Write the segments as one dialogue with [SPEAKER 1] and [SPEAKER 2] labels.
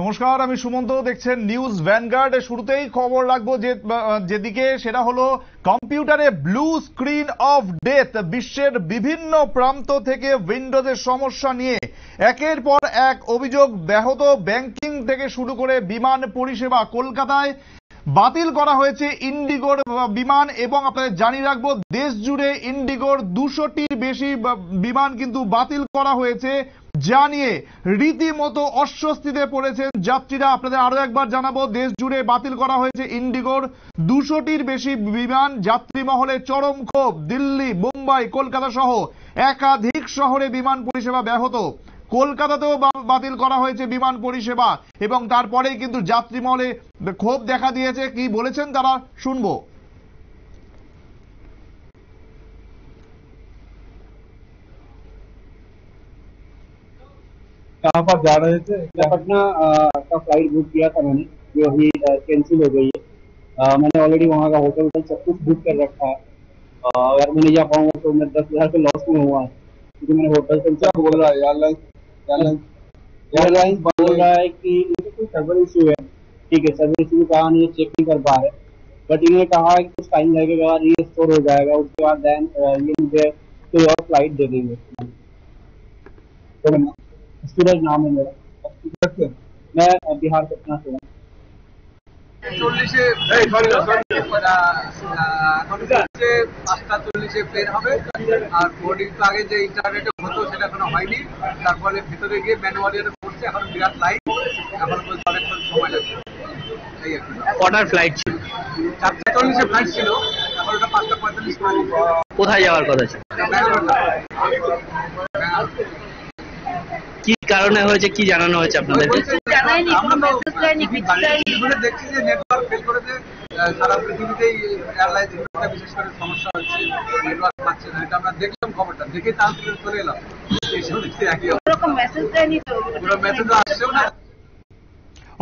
[SPEAKER 1] নমস্কার, আমি সুমন্ত। দেখছেন নিউজ ভ্যানগার্ড। শুরুতেই খবর রাখবো যেদিকে সেটা হলো কম্পিউটারে ব্লু স্ক্রিন অফ ডেথ। বিশ্বের বিভিন্ন প্রান্ত থেকে উইন্ডোজের সমস্যা নিয়ে একের পর এক অভিযোগ। ব্যাহত ব্যাংকিং থেকে শুরু করে বিমান পরিষেবা। কলকাতায় বাতিল করা হয়েছে ইন্ডিগোর বিমান, এবং আপনাদের জানিয়ে রাখবো দেশ জুড়ে ইন্ডিগোর 200টির বেশি বিমান কিন্তু বাতিল করা হয়েছে, যা নিয়ে রীতিমতো অস্বস্তিতে পড়েছেন যাত্রীরা। আপনাদের আরো একবার জানাবো, দেশ জুড়ে বাতিল করা হয়েছে ইন্ডিগোর 200টির বেশি বিমান। যাত্রী মহলে চরম ক্ষোভ। দিল্লি, মুম্বাই, কলকাতা সহ একাধিক শহরে বিমান পরিষেবা ব্যাহত। কলকাতাতেও বাতিল করা হয়েছে বিমান পরিষেবা, এবং তারপরেই কিন্তু যাত্রী মহলে ক্ষোভ দেখা দিয়েছে। কি বলেছেন তারা, শুনবো।
[SPEAKER 2] कहाँ पर जा रहे थे? पटना का फ्लाइट बुक किया था मैंने, जो अभी कैंसिल हो गई है। मैंने ऑलरेडी वहाँ का होटल सब कुछ बुक कर रखा है। अगर मैं नहीं जा पाऊंगा तो मैं 10,000 के लॉस में हुआ है, क्योंकि मैंने होटल से क्या बोल रहा है एयरलाइन बोल रहा है कि इनका कोई सर्वर इशू है। ठीक है, सर्वर इशू का नहीं चेक नहीं कर पा रहे, बट इन्होंने कहा कि कुछ टाइम लगेगा, रीस्टोर हो जाएगा, उसके बाद देन ये मुझे कोई और फ्लाइट दे देंगे। सूरज नाम है मेरा। मैं बिहार पटना से हूँ।
[SPEAKER 3] 5:40 প্লেন হবে, আর বোর্ডিং তো আগে যে ইন্টারনেটে হতো সেটা এখনো হয়নি। তার ফলে ভিতরে গিয়ে ম্যানুয়ালি করছে, এখন বিরাট লাইন, এখন অনেকক্ষণ সময় লাগবে। এই আর কি।
[SPEAKER 4] কটার ফ্লাইট ছিল?
[SPEAKER 3] 4:40 ফ্লাইট ছিল, এখন ওটা 5:45 করে।
[SPEAKER 4] কোথায় যাওয়ার কথা ছিল? কি কারণে হয়েছে, কি জানানো হয়েছে আপনাদেরকে?
[SPEAKER 3] দেখছি যে নেটওয়ার্ক ফেল করেছে সারা পৃথিবীতেই, এয়ারলাইন বিশেষ করে সমস্যা হচ্ছে, নেটওয়ার্ক পাচ্ছে না। এটা আমরা দেখলাম, খবরটা দেখে তাড়াতাড়ি চলে এলাম। মেসেজ আসছেও না।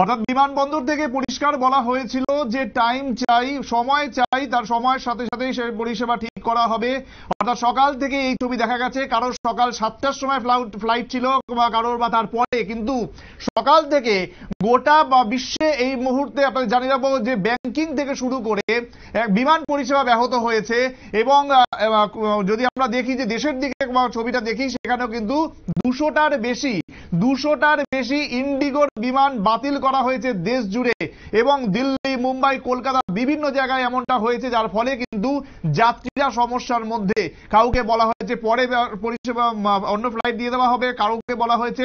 [SPEAKER 1] অর্থাৎ বিমানবন্দর থেকে পরিষ্কার বলা হয়েছিল যে টাইম চাই, সময় চাই, তার সময়ের সাথে সাথেই সেই পরিষেবা ঠিক করা হবে। অর্থাৎ সকাল থেকে এই ছবি দেখা গেছে, কারোর সকাল 7টার সময় ফ্লাইট ছিল, বা কারোর বা তারপরে, কিন্তু সকাল থেকে গোটা বা বিশ্বে এই মুহূর্তে আপনাদের জানিয়ে রাখবো যে ব্যাংকিং থেকে শুরু করে বিমান পরিষেবা ব্যাহত হয়েছে। এবং যদি আমরা দেখি যে দেশের দিকে ছবিটা দেখি, সেখানেও কিন্তু 200টার বেশি ইন্ডিগোর বিমান বাতিল করা হয়েছে দেশ জুড়ে, এবং দিল্লি, মুম্বাই, কলকাতা বিভিন্ন জায়গায় এমনটা হয়েছে, যার ফলে কিন্তু যাত্রীরা সমস্যার মধ্যে। কাউকে বলা হয়েছে পরে পরিষেবা অন্য ফ্লাইট দিয়ে দেওয়া হবে, কাউকে বলা হয়েছে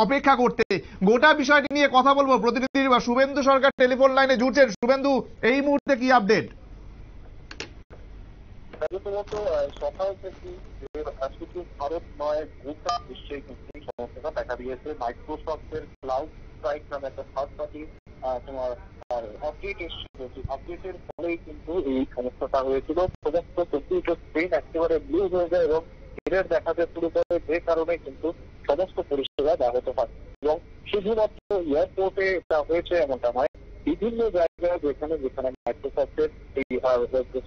[SPEAKER 1] অপেক্ষা করতে। গোটা বিষয়টি নিয়ে কথা বলবো। প্রতিনিধি শুভেন্দু সরকার টেলিফোন লাইনে জুড়ছেন। শুভেন্দু, এই মুহূর্তে কি আপডেট?
[SPEAKER 5] সকাল থেকে শুধু ভারত নয়, গোটা বিশ্বে কিন্তু এই সমস্যাটা দেখা দিয়েছে। মাইক্রোসফটের ক্লাউড স্ট্রাইক নামে একটা থার্ড পার্টি তোমার আপডেটের ফলেই কিন্তু এই সমস্যাটা হয়েছিল। সমস্ত কম্পিউটার স্ক্রিন একেবারে ব্লু হয়ে যায় এবং এরর দেখাতে শুরু করে, যে কারণে কিন্তু সমস্ত পরিষেবা ব্যাহত হয়। এবং শুধুমাত্র এয়ারপোর্টে এটা হয়েছে এমনটা নয়, বিভিন্ন জায়গায় যেখানে মাইক্রোসফটের এই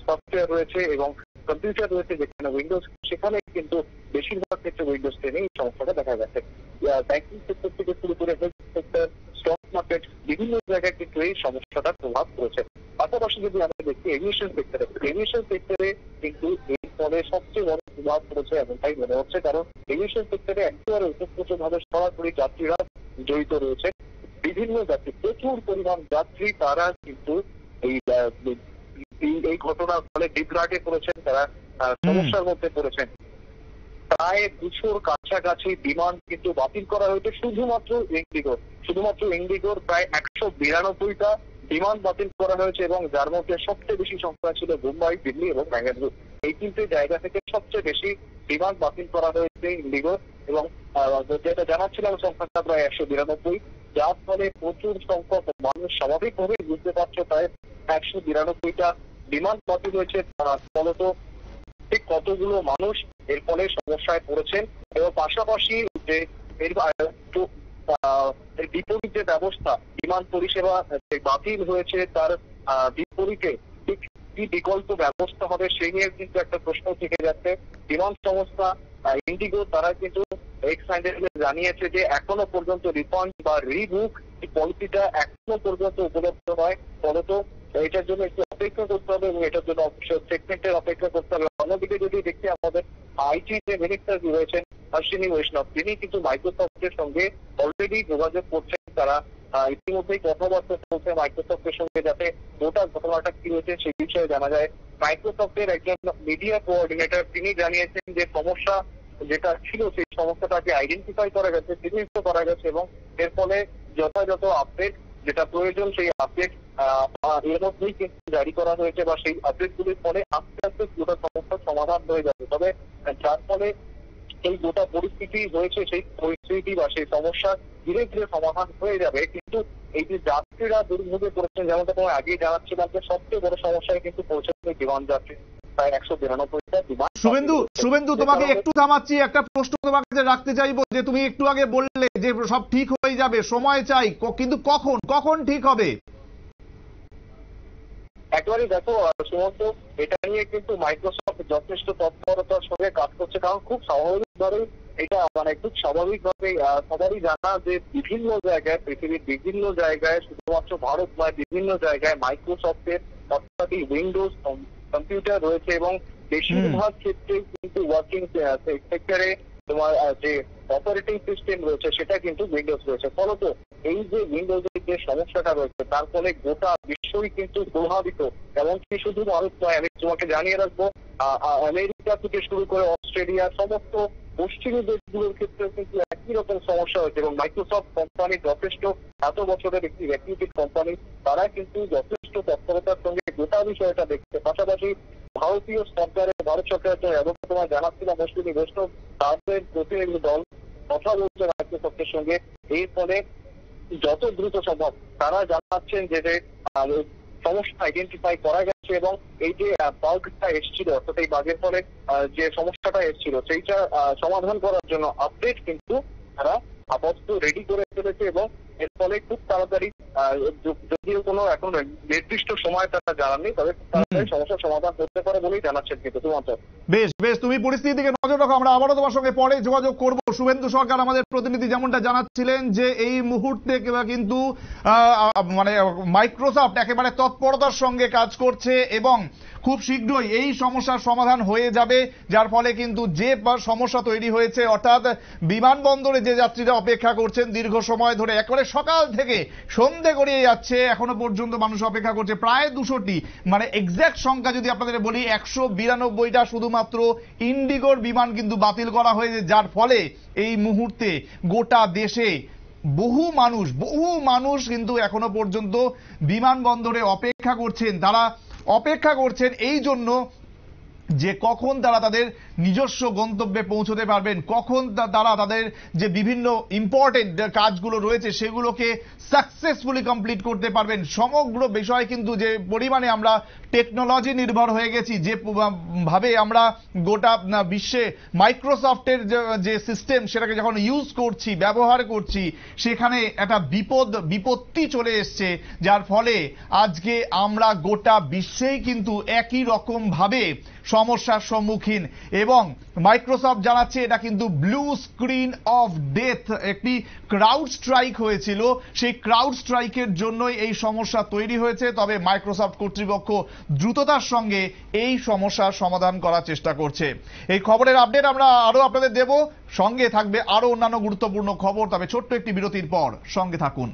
[SPEAKER 5] সফটওয়্যার রয়েছে এবং কম্পিউটার রয়েছে, যেখানে উইন্ডোজ, সেখানে কিন্তু বেশিরভাগ ক্ষেত্রে উইন্ডোজ 10 এই সমস্যাটা দেখা গেছে। ব্যাংকিং সেক্টর থেকে শুরু করে হেলথ সেক্টর, স্টক মার্কেট, বিভিন্ন জায়গায় কিন্তু এই সমস্যাটার প্রভাব পড়েছে। পাশাপাশি যদি আমরা দেখি এভিয়েশন সেক্টরে কিন্তু এর ফলে সবচেয়ে বড় প্রভাব পড়েছে এমনটাই মনে হচ্ছে, কারণ এভিয়েশন সেক্টরে একেবারে ওতপ্রোতভাবে সরাসরি যাত্রীরা জড়িত রয়েছে। বিভিন্ন যাত্রী, প্রচুর পরিমাণ যাত্রী, তারা কিন্তু এই ঘটনার ফলে বিভ্রাটে পড়েছেন, তারা সমস্যার মধ্যে পড়েছেন। প্রায় 200র কাছাকাছি বিমান কিন্তু বাতিল করা হয়েছে শুধুমাত্র ইন্ডিগোর প্রায় 192টা বিমান বাতিল করা হয়েছে, এবং যার মধ্যে সবচেয়ে বেশি সংখ্যা ছিল মুম্বাই, দিল্লি এবং বেঙ্গালুরু। এই তিনটে জায়গা থেকে সবচেয়ে বেশি বিমান বাতিল করা হয়েছে ইন্ডিগোর, এবং যেটা জানাচ্ছিলাম সংখ্যাটা প্রায় 192, যার ফলে প্রচুর সংখ্যক মানুষ স্বাভাবিকভাবে বুঝতে পারছে প্রায় 192টা বিমান বাতিল হয়েছে। ফলত ঠিক কতগুলো মানুষ এর ফলে সমস্যায় পড়েছেন, এবং পাশাপাশি যে এর বিপরীত যে ব্যবস্থা, বিমান পরিষেবা বাতিল হয়েছে, তার বিপরীতে ঠিক কি বিকল্প ব্যবস্থা হবে সেই নিয়ে কিন্তু একটা প্রশ্ন থেকে যাচ্ছে। বিমান সংস্থা ইন্ডিগো তারা কিন্তু এক্স জানিয়েছে যে এখনো পর্যন্ত রিফান্ড বা রিবুক এই পলিসিটা এখনো পর্যন্ত উপলব্ধ নয়। ফলত এটার জন্য একটু অপেক্ষা করতে হবে এবং এটার জন্য সেগমেন্টের অপেক্ষা করতে হবে। অন্যদিকে যদি দেখি আমাদের আইটি যে মিনিস্টার রয়েছেন অশ্বিনী বৈষ্ণব, তিনি কিন্তু মাইক্রোসফটের সঙ্গে অলরেডি যোগাযোগ করছেন। তারা ইতিমধ্যেই কথাবার্তা চলছে মাইক্রোসফটের সঙ্গে, যাতে গোটা ঘটনাটা কি হয়েছে সেই বিষয়ে জানা যায়। মাইক্রোসফটের একজন মিডিয়া কোঅর্ডিনেটর তিনি জানিয়েছেন যে সমস্যা যেটা ছিল সেই সমস্যাটাকে আইডেন্টিফাই করা গেছে, চিহ্নিত করা গেছে এবং এর ফলে যথাযথ আপডেট যেটা প্রয়োজন সেই আপডেট এর মধ্যেই কিন্তু জারি করা হয়েছে বা সেই আপডেটগুলির ফলে আস্তে আস্তে গোটা সমস্যার সমাধান হয়ে যাবে। তবে যার ফলে এই গোটা পরিস্থিতি হয়েছে সেই পরিস্থিতি বা সেই সমস্যা ধীরে ধীরে সমাধান হয়ে যাবে। কিন্তু এই যে যাত্রীরা দুর্ভোগে পড়েছেন, যেমনটা তোমায় আগেই জানাচ্ছিলাম যে সবচেয়ে বড় সমস্যায় কিন্তু পৌঁছেছে বিমান যাত্রী। প্রায় 192টা বিমান।
[SPEAKER 1] শুভেন্দু তোমাকে একটু থামাচ্ছি, একটা প্রশ্ন তোমার কাছে রাখতে চাইবো যে তুমি একটু আগে বললে যে সব ঠিক হয়ে যাবে, সময় চাই, কিন্তু কখন ঠিক হবে?
[SPEAKER 5] একবারই দেখো সুমন্ত, এটা নিয়ে কিন্তু মাইক্রোসফট যথেষ্ট তৎপরতার সঙ্গে কাজ করছে, কারণ খুব স্বাভাবিকভাবেই এটা খুব স্বাভাবিকভাবে সবারই জানা যে বিভিন্ন জায়গায়, পৃথিবীর বিভিন্ন জায়গায়, শুধুমাত্র ভারত নয় বিভিন্ন জায়গায় মাইক্রোসফটের অর্থাৎ উইন্ডোজ কম্পিউটার রয়েছে এবং বেশিরভাগ ক্ষেত্রে কিন্তু ওয়ার্কিং সেক্টরে তোমার যে অপারেটিং সিস্টেম রয়েছে সেটা কিন্তু উইন্ডোজ রয়েছে। ফলত এই যে উইন্ডোজের যে সমস্যাটা রয়েছে তার ফলে গোটা বিশ্বই কিন্তু প্রভাবিত। এমনকি শুধু ভারত নয়, আমি তোমাকে জানিয়ে রাখবো আমেরিকা থেকে শুরু করে অস্ট্রেলিয়া সমস্ত পশ্চিমী দেশগুলোর ক্ষেত্রে কিন্তু একই রকম সমস্যা হয়েছে এবং মাইক্রোসফট কোম্পানি যথেষ্ট এত বছরের একটি রেপুটেড কোম্পানি, তারা কিন্তু যথেষ্ট তৎপরতার সঙ্গে গোটা বিষয়টা দেখছে। পাশাপাশি ভারত সরকারের এবং তোমার জানাচ্ছিলাম অশ্বিনী বৈষ্ণব তাদের প্রতিনিধি দল কথা বলছে মাইক্রোসফটের সঙ্গে। এর ফলে যত দ্রুত সম্ভব তারা জানাচ্ছেন যে সমস্যা আইডেন্টিফাই করা গেছে এবং এই যে বাগটা এসেছিল অর্থাৎ এই বাগের ফলে যে সমস্যাটা এসেছিল সেইটা সমাধান করার জন্য আপডেট কিন্তু তারা আপাতত রেডি করে ফেলেছে এবং এর ফলে খুব তাড়াতাড়ি, যদিও কোনো এখন নির্দিষ্ট সময় তারা জানাননি, তবে তাড়াতাড়ি সমস্যার সমাধান করতে পারে বলেই জানাচ্ছেন কিন্তু তোমার।
[SPEAKER 1] বেশ তুমি পরিস্থিতির দিকে নজর রাখো, আমরা আবারও তোমার সঙ্গে পরে যোগাযোগ করব। শুভেন্দু সরকার আমাদের প্রতিনিধি যেমনটা জানাচ্ছিলেন যে এই মুহূর্তে কিন্তু মাইক্রোসফট একেবারে তৎপরতার সঙ্গে কাজ করছে এবং খুব শীঘ্রই এই সমস্যার সমাধান হয়ে যাবে, যার ফলে কিন্তু যে সমস্যা তৈরি হয়েছে অর্থাৎ বিমানবন্দরে যে যাত্রীরা অপেক্ষা করছেন দীর্ঘ সময় ধরে, একেবারে সকাল থেকে সন্ধে গড়িয়ে যাচ্ছে, এখনো পর্যন্ত মানুষ অপেক্ষা করছে প্রায় 200টি, এক্সাক্ট সংখ্যা যদি আপনাদের বলি 192টা শুধুমাত্র ইন্ডিগোর বিমান কিন্তু বাতিল করা হয়েছে, যার ফলে এই মুহূর্তে গোটা দেশে বহু মানুষ কিন্তু এখনো পর্যন্ত বিমানবন্দরে অপেক্ষা করছেন। তারা অপেক্ষা করছেন এই জন্য যে কখন তারা তাদের নিজস্ব গন্তব্যে পৌঁছতে পারবেন, কখন তারা তাদের যে বিভিন্ন ইম্পর্টেন্ট কাজগুলো রয়েছে সেগুলোকে সাকসেসফুলি কমপ্লিট করতে পারবেন। সমগ্র বিষয় কিন্তু যে পরিমাণে আমরা টেকনোলজি নির্ভর হয়ে গেছি, যে ভাবে আমরা গোটা বিশ্বে মাইক্রোসফটের যে সিস্টেম সেটাকে যখন ইউজ করছি, ব্যবহার করছি, সেখানে একটা বিপত্তি চলে এসছে, যার ফলে আজকে আমরা গোটা বিশ্বেই কিন্তু একই রকম ভাবে সমস্যার সম্মুখীন। এবং মাইক্রোসফট জানাচ্ছে এটা কিন্তু ব্লু স্ক্রিন অফ ডেথ, একটি ক্রাউড স্ট্রাইক হয়েছিল, সেই ক্রাউড স্ট্রাইকের জন্যই এই সমস্যা তৈরি হয়েছে। তবে মাইক্রোসফট কর্তৃপক্ষ দ্রুততার সঙ্গে এই সমস্যার সমাধান করার চেষ্টা করছে। এই খবরের আপডেট আমরা আরো আপনাদের দেব, সঙ্গে থাকবে আরো অন্যান্য গুরুত্বপূর্ণ খবর। তবে ছোট্ট একটি বিরতির পর সঙ্গে থাকুন।